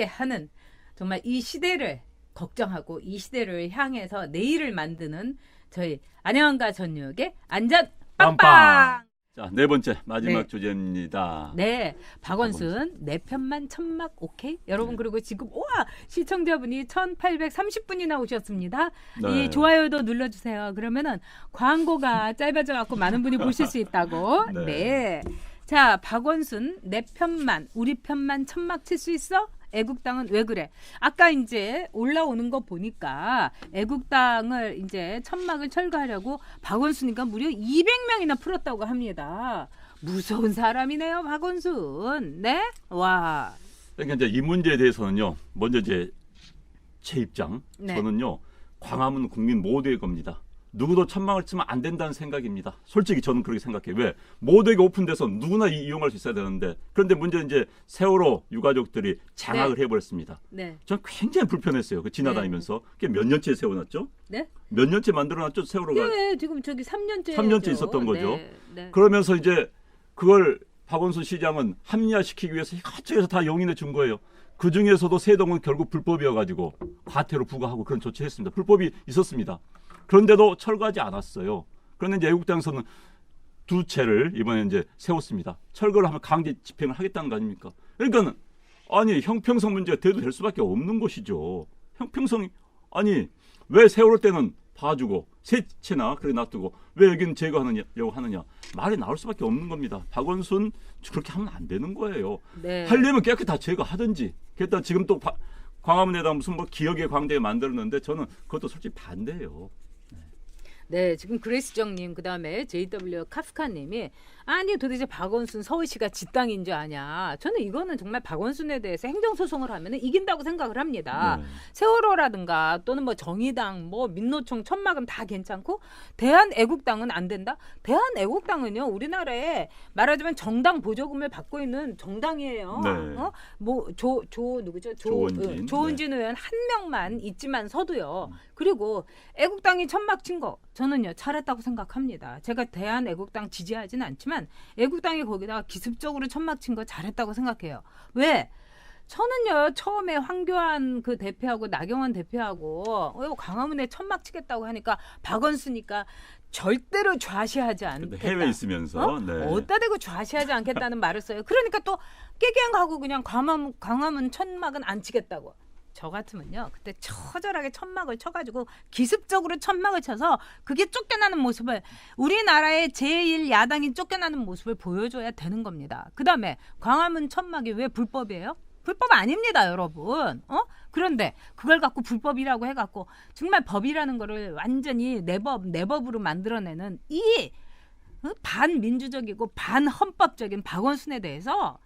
함께 하는 정말 이 시대를 걱정하고 이 시대를 향해서 내일을 만드는 저희 안녕한가 전유의 안전 빵빵. 자, 네 번째 마지막 네. 주제입니다. 네, 박원순 내 편만 천막 오케이? 여러분 그리고 지금 우와 시청자분이 1830분이나 오셨습니다. 네. 이 좋아요도 눌러주세요. 그러면은 광고가 짧아져갖고 많은 분이 보실 수 있다고. 네. 네. 자, 박원순 내 편만 우리 편만 천막 칠 수 있어? 애국당은 왜 그래? 아까 이제 올라오는 거 보니까 애국당을 이제 천막을 철거하려고 박원순이가 무려 200명이나 풀었다고 합니다. 무서운 사람이네요, 박원순. 네? 와. 그러니까 이제 이 문제에 대해서는요. 먼저 이제 제 입장. 네. 저는요. 광화문 국민 모두의 겁니다. 누구도 천막을 치면 안 된다는 생각입니다. 솔직히 저는 그렇게 생각해요. 왜? 모두에게 오픈돼서 누구나 이용할 수 있어야 되는데 그런데 문제는 이제 세월호 유가족들이 장악을 해버렸습니다. 네. 전 굉장히 불편했어요. 그 지나다니면서. 그게 몇 년째 세워놨죠? 네? 몇 년째 만들어놨죠? 세월호가. 네, 지금 저기 3년째. 3년째 있었던 거죠. 네, 네. 그러면서 이제 그걸 박원순 시장은 합리화시키기 위해서 이쪽에서 다 용인해 준 거예요. 그 중에서도 세 동은 결국 불법이어가지고 과태료 부과하고 그런 조치했습니다. 불법이 있었습니다. 그런데도 철거하지 않았어요. 그런데 이제 애국당에서는 두 채를 이번에 이제 세웠습니다. 철거를 하면 강제 집행을 하겠다는 거 아닙니까? 그러니까 아니 형평성 문제가 대두될 수밖에 없는 것이죠. 형평성이 아니 왜 세월호 때는 봐주고 세 채나 그렇게 놔두고 왜 여기는 제거하느냐고 하느냐 말이 나올 수밖에 없는 겁니다. 박원순 그렇게 하면 안 되는 거예요. 네. 하려면 깨끗이 다 제거하든지. 그랬다 지금 또 광화문에다 무슨 뭐 기억의 광대 만들었는데 저는 그것도 솔직히 반대예요. 네, 지금 그레스정님 그다음에 JW 카프카님이 아니 도대체 박원순 서울시가 지 땅인 줄 아냐. 저는 이거는 정말 박원순에 대해서 행정소송을 하면 이긴다고 생각을 합니다. 네. 세월호라든가 또는 뭐 정의당, 뭐 민노총, 천막은 다 괜찮고 대한애국당은 안 된다. 대한애국당은요 우리나라에 말하자면 정당 보조금을 받고 있는 정당이에요. 네. 뭐조 누구죠? 조은진 네. 의원 한 명만 있지만서도요. 그리고 애국당이 천막 친 거 저는요 잘했다고 생각합니다. 제가 대한애국당 지지하지는 않지만 애국당이 거기다가 기습적으로 천막 친 거 잘했다고 생각해요. 왜? 저는요 처음에 황교안 그 대표하고 나경원 대표하고 광화문에 천막 치겠다고 하니까 박원순이니까 절대로 좌시하지 않겠다. 해외에 있으면서 네. 어디다 대고 좌시하지 않겠다는 말을 써요. 그러니까 또 깨갱하고 그냥 광화문 천막은 안 치겠다고. 저 같으면요 그때 처절하게 천막을 쳐가지고 기습적으로 천막을 쳐서 그게 쫓겨나는 모습을 우리나라의 제1야당이 쫓겨나는 모습을 보여줘야 되는 겁니다. 그다음에 광화문 천막이 왜 불법이에요? 불법 아닙니다, 여러분. 그런데 그걸 갖고 불법이라고 해갖고 정말 법이라는 거를 완전히 내법으로 만들어내는 이 반민주적이고 반헌법적인 박원순에 대해서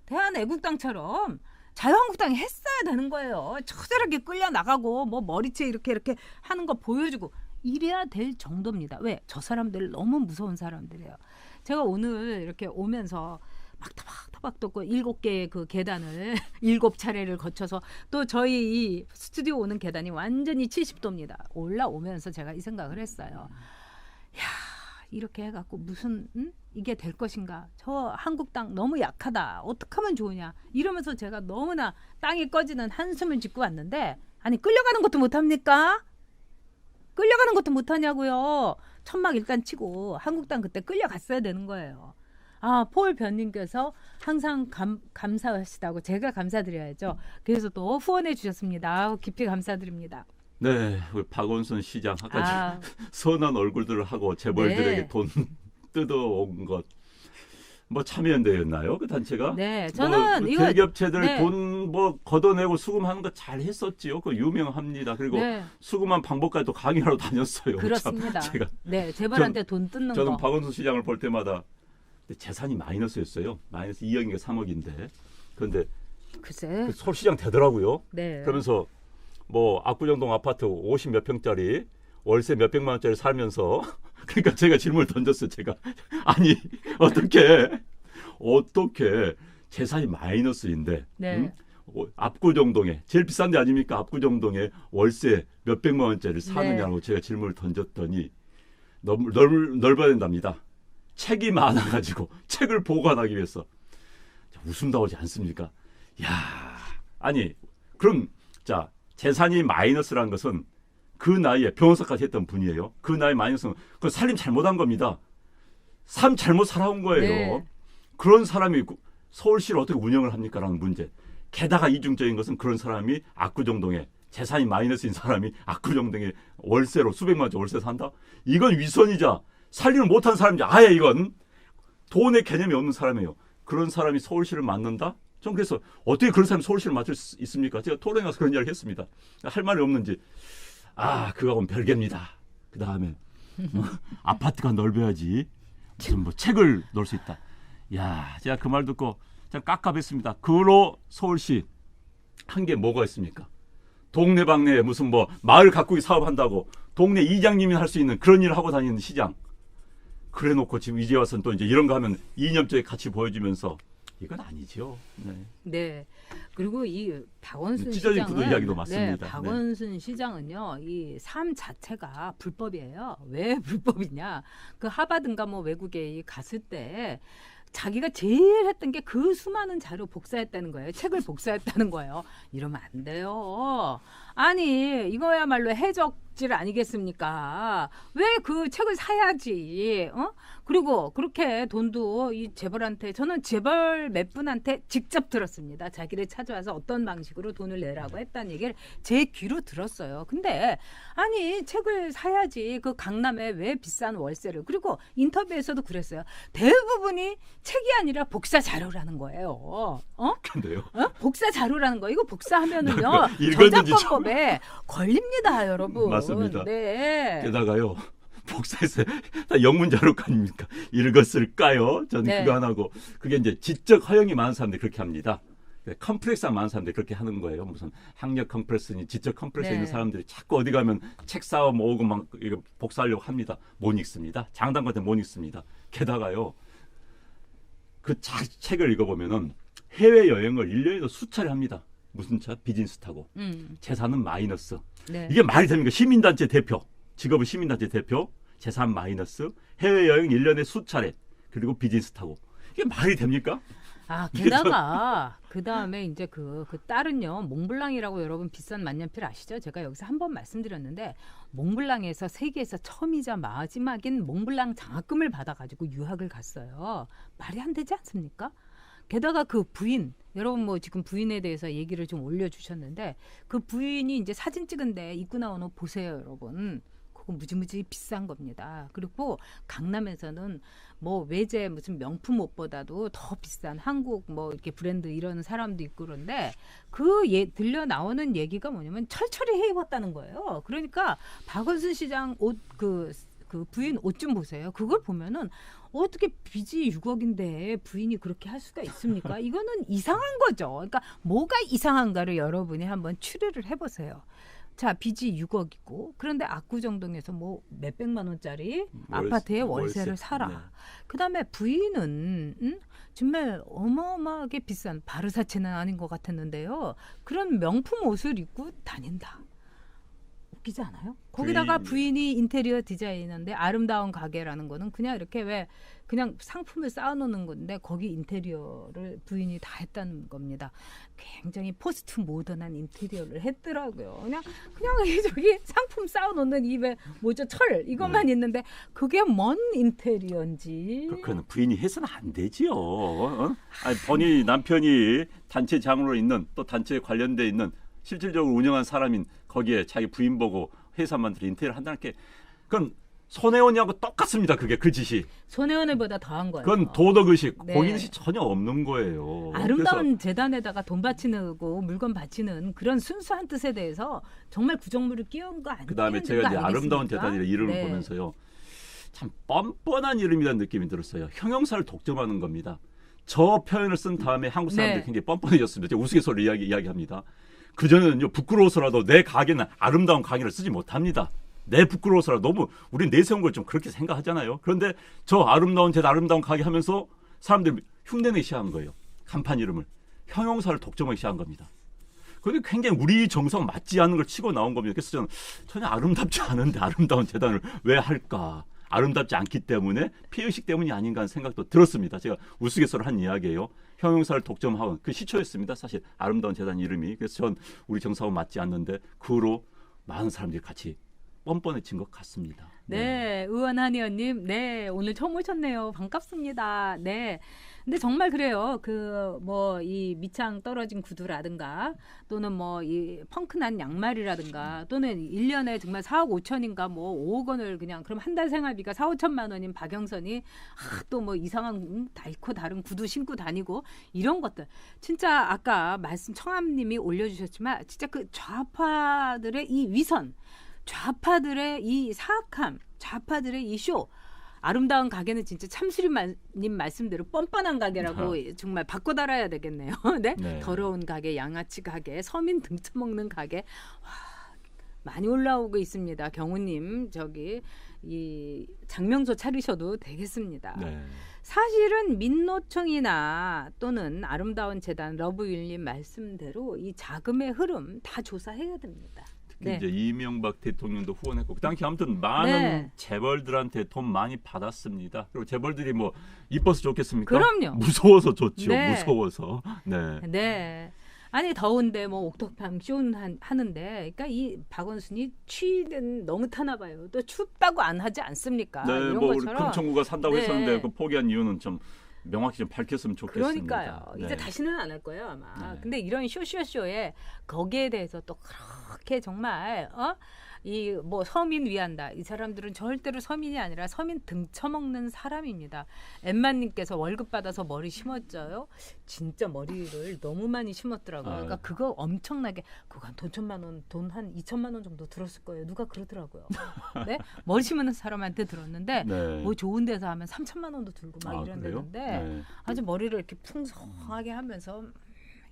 대한애국당처럼 자유한국당이 했어야 되는 거예요. 처절하게 끌려 나가고 뭐 머리채 이렇게 하는 거 보여주고 이래야 될 정도입니다. 왜? 저 사람들 너무 무서운 사람들이에요. 제가 오늘 이렇게 오면서 막 타박타박 또 7개의 그 계단을 7차례를 거쳐서 또 저희 이 스튜디오 오는 계단이 완전히 70도입니다. 올라오면서 제가 이 생각을 했어요. 야, 이렇게 해갖고 무슨 이게 될 것인가? 저 한국당 너무 약하다. 어떻게 하면 좋으냐? 이러면서 제가 너무나 땅이 꺼지는 한숨을 짓고 왔는데 아니 끌려가는 것도 못합니까? 끌려가는 것도 못하냐고요. 천막 일단 치고 한국당 그때 끌려갔어야 되는 거예요. 폴 변님께서 항상 감사하시다고 제가 감사드려야죠. 그래서 또 후원해 주셨습니다. 깊이 감사드립니다. 네, 우리 박원순 시장 아까 선한 얼굴들을 하고 재벌들에게 네. 돈 뜯어온 것. 뭐 참여연대였나요? 그 단체가? 네, 저는 이거 대기업체들 네. 돈 뭐 걷어내고 수금하는 거 잘 했었지요. 그 유명합니다. 그리고 네. 수금한 방법까지 또 강의하러 다녔어요. 그렇습니다. 제가 네, 재벌한테 돈 뜯는 저는 거. 박원순 시장을 볼 때마다 재산이 마이너스였어요. 마이너스 2억인가 3억인데. 그런데 글쎄. 서울시장 되더라고요. 네. 그러면서 뭐 압구정동 아파트 50 몇 평짜리 월세 몇 백만 원짜리 살면서 그러니까 제가 질문을 던졌어요. 제가 아니 어떻게 재산이 마이너스인데 네. 압구정동에 제일 비싼 데 아닙니까? 압구정동에 월세 몇 백만 원짜리 사느냐고 네. 제가 질문을 던졌더니 넓어야 된답니다. 책이 많아가지고 책을 보관하기 위해서 웃음 나오지 않습니까? 야 아니 그럼 자 재산이 마이너스라는 것은 그 나이에 변호사까지 했던 분이에요. 그 나이 마이너스는 그 살림 잘못한 겁니다. 삶 잘못 살아온 거예요. 네. 그런 사람이 서울시를 어떻게 운영을 합니까라는 문제. 게다가 이중적인 것은 그런 사람이 압구정동에 재산이 마이너스인 사람이 압구정동에 월세로 수백만 원 월세 산다? 이건 위선이자 살림을 못한 사람이자 아예 이건 돈의 개념이 없는 사람이에요. 그런 사람이 서울시를 맡는다? 전 그래서 어떻게 그런 사람이 서울시를 맡을 수 있습니까? 제가 토론에 가서 그런 이야기를 했습니다. 할 말이 없는지 그거하고는 별개입니다. 그 다음에 아파트가 넓어야지 무슨 뭐 책을 넣을 수 있다. 야, 제가 그 말 듣고 참 깝깝했습니다. 그로 서울시 한 게 뭐가 있습니까? 동네방네에 무슨 뭐 마을 가꾸기 사업한다고 동네 이장님이 할 수 있는 그런 일을 하고 다니는 시장. 그래놓고 지금 이제 와서는 또 이제 이런 거 하면 이념적인 가치 보여주면서 이건 아니죠. 네. 네. 그리고 이 박원순 찢어진 구도 시장은 이야기도 맞습니다. 네, 박원순 시장은요. 이 삶 자체가 불법이에요. 왜 불법이냐? 그 하버드인가 뭐 외국에 갔을 때 자기가 제일 했던 게 그 수많은 자료 복사했다는 거예요. 책을 복사했다는 거예요. 이러면 안 돼요. 아니 이거야말로 해적질 아니겠습니까? 왜 그 책을 사야지? 그리고 그렇게 돈도 이 재벌한테 저는 재벌 몇 분한테 직접 들었습니다. 자기를 찾아와서 어떤 방식으로 돈을 내라고 했다는 얘기를 제 귀로 들었어요. 근데 아니 책을 사야지 그 강남에 왜 비싼 월세를 그리고 인터뷰에서도 그랬어요. 대부분이 책이 아니라 복사 자료라는 거예요. 근데요. 복사 자료라는 거 이거 복사하면은요 읽었는지 저작권법에 걸립니다, 여러분. 맞습니다. 네. 게다가요. 복사해서 다 영문자로 아닙니까? 읽었을까요? 저는 네. 그거 안 하고 그게 이제 지적 허영이 많은 사람들이 그렇게 합니다. 컴플렉스가 많은 사람들이 그렇게 하는 거예요. 무슨 학력 컴플렉스니 지적 컴플렉스 네. 있는 사람들이 자꾸 어디 가면 책 사와 모으고 막 이거 복사하려고 합니다. 못 읽습니다. 장담 같은 못 읽습니다. 게다가요. 그 책을 읽어보면은 해외 여행을 1년에도 수차례 합니다. 무슨 차? 비즈니스 타고. 재산은 마이너스. 네. 이게 말이 됩니까? 시민단체 대표. 직업은 시민단체 대표. 재산 마이너스. 해외여행 1년에 수차례. 그리고 비즈니스 타고. 이게 말이 됩니까? 게다가 그 다음에 이제 그 딸은요 몽블랑이라고 여러분 비싼 만년필 아시죠? 제가 여기서 한 번 말씀드렸는데 몽블랑에서 세계에서 처음이자 마지막인 몽블랑 장학금을 받아가지고 유학을 갔어요. 말이 안 되지 않습니까? 게다가 그 부인 여러분 뭐 지금 부인에 대해서 얘기를 좀 올려주셨는데 그 부인이 이제 사진 찍은데 입고 나온 옷 보세요, 여러분. 그거 무지무지 비싼 겁니다. 그리고 강남에서는 뭐 외제 무슨 명품 옷보다도 더 비싼 한국 뭐 이렇게 브랜드 이런 사람도 있고 그런데 들려 나오는 얘기가 뭐냐면 철철이 해 입었다는 거예요. 그러니까 박원순 시장 옷 그 부인 옷 좀 보세요. 그걸 보면은 어떻게 빚이 6억인데 부인이 그렇게 할 수가 있습니까? 이거는 이상한 거죠. 그러니까 뭐가 이상한가를 여러분이 한번 추리를 해보세요. 자, 빚이 6억이고 그런데 압구정동에서 뭐 몇백만 원짜리 아파트에 월세를 살아. 네. 그다음에 부인은 정말 어마어마하게 비싼 바르사체는 아닌 것 같았는데요. 그런 명품 옷을 입고 다닌다. 웃기지 않아요? 거기다가 부인이 인테리어 디자이너인데 아름다운 가게라는 거는 그냥 이렇게 왜 그냥 상품을 쌓아놓는 건데 거기 인테리어를 부인이 다 했다는 겁니다. 굉장히 포스트 모던한 인테리어를 했더라고요. 그냥 저기 상품 쌓아놓는 입에 뭐죠 철 이것만 있는데 그게 뭔 인테리어인지. 그건 부인이 해서는 안 되지요. 아니, 본인 남편이 단체장으로 있는 또 단체에 관련돼 있는 실질적으로 운영한 사람인 거기에 자기 부인 보고 회사 만들어 인테리어 한다는 게 그건 손혜원이하고 똑같습니다. 그게 그 짓이. 손혜원보다 더한 거예요. 그건 도덕의식, 네. 공인의식 전혀 없는 거예요. 아름다운 재단에다가 돈 바치고 물건 바치는 그런 순수한 뜻에 대해서 정말 구정물을 끼운 거 아니에요? 그다음에 제가 이제 아름다운 재단이라는 이름을 네. 보면서요. 참 뻔뻔한 이름이라는 느낌이 들었어요. 형용사를 독점하는 겁니다. 저 표현을 쓴 다음에 한국 사람들이 네. 굉장히 뻔뻔해졌습니다. 제가 우스갯소리로 이야기합니다. 그전에는요 부끄러워서라도 내 가게는 아름다운 가게를 쓰지 못합니다. 내 부끄러워서라도 너무 우리 내세운 걸 좀 그렇게 생각하잖아요. 그런데 저 아름다운 제 아름다운 가게 하면서 사람들이 흉내내기 시작한 거예요. 간판 이름을. 형용사를 독점하기 시작한 겁니다. 그런데 굉장히 우리 정성 맞지 않는 걸 치고 나온 겁니다. 그래서 저는 전혀 아름답지 않은데 아름다운 재단을 왜 할까? 아름답지 않기 때문에 피해의식 때문이 아닌가 하는 생각도 들었습니다. 제가 우스갯소리를 한 이야기예요. 형용사를 독점하고 그 시초였습니다. 사실 아름다운 재단 이름이. 그래서 전 우리 정사하고 맞지 않는데 그 후로 많은 사람들이 같이 뻔뻔해진 것 같습니다. 네, 의원 한의원님, 네, 오늘 처음 오셨네요. 반갑습니다. 네. 근데 정말 그래요. 이 밑창 떨어진 구두라든가 또는 뭐 이 펑크난 양말이라든가 또는 1년에 정말 4억 5천인가 뭐 5억 원을 그냥 그럼 한 달 생활비가 4, 5천만 원인 박영선이 또 뭐 이상한 달고 다른 구두 신고 다니고 이런 것들. 진짜 아까 청암님이 올려주셨지만 진짜 그 좌파들의 이 위선, 좌파들의 이 사악함, 좌파들의 이 쇼. 아름다운 가게는 진짜 참수리님 말씀대로 뻔뻔한 가게라고 정말 바꿔 달아야 되겠네요. 네? 네. 더러운 가게, 양아치 가게, 서민 등쳐먹는 가게. 와, 많이 올라오고 있습니다. 경우님 저기 이 장명소 차리셔도 되겠습니다. 네. 사실은 민노총이나 또는 아름다운 재단 러브윌님 말씀대로 이 자금의 흐름 다 조사해야 됩니다. 특히 이제 이명박 대통령도 후원했고 그 당시 아무튼 많은 재벌들한테 돈 많이 받았습니다. 그리고 재벌들이 뭐 이뻐서 좋겠습니까? 그럼요. 무서워서 좋죠. 네. 무서워서. 네. 네. 아니 더운데 뭐 옥토팜 쇼는 하는데, 그러니까 이 박원순이 추위는 너무 타나 봐요. 또 춥다고 안 하지 않습니까? 네, 이런 뭐 우리 것처럼. 금천구가 산다고 네. 했었는데 그 포기한 이유는 좀 명확히 좀 밝혔으면 좋겠습니다. 그러니까요. 네. 이제 다시는 안 할 거예요 아마. 네. 근데 이런 쇼에 거기에 대해서 또 그렇게 정말 이 뭐 서민 위한다. 이 사람들은 절대로 서민이 아니라 서민 등쳐먹는 사람입니다. 엠마님께서 월급 받아서 머리 심었죠요. 진짜 머리를 너무 많이 심었더라고요. 그러니까 그거 엄청나게 그거 한 돈 1,000만 원, 돈 한 2천만 원 정도 들었을 거예요. 누가 그러더라고요. 네? 머리 심는 사람한테 들었는데 네. 뭐 좋은 데서 하면 3천만 원도 들고 막 그래요? 이런다는데 네. 아주 머리를 이렇게 풍성하게 하면서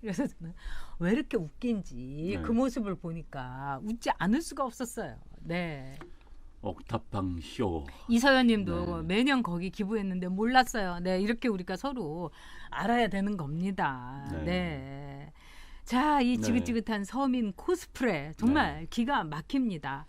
그래서 저는 왜 이렇게 웃긴지 네. 그 모습을 보니까 웃지 않을 수가 없었어요. 네. 옥탑방 쇼. 이서연님도 네. 매년 거기 기부했는데 몰랐어요. 네, 이렇게 우리가 서로 알아야 되는 겁니다. 네. 네. 자, 이 네. 지긋지긋한 서민 코스프레 정말 기가 막힙니다.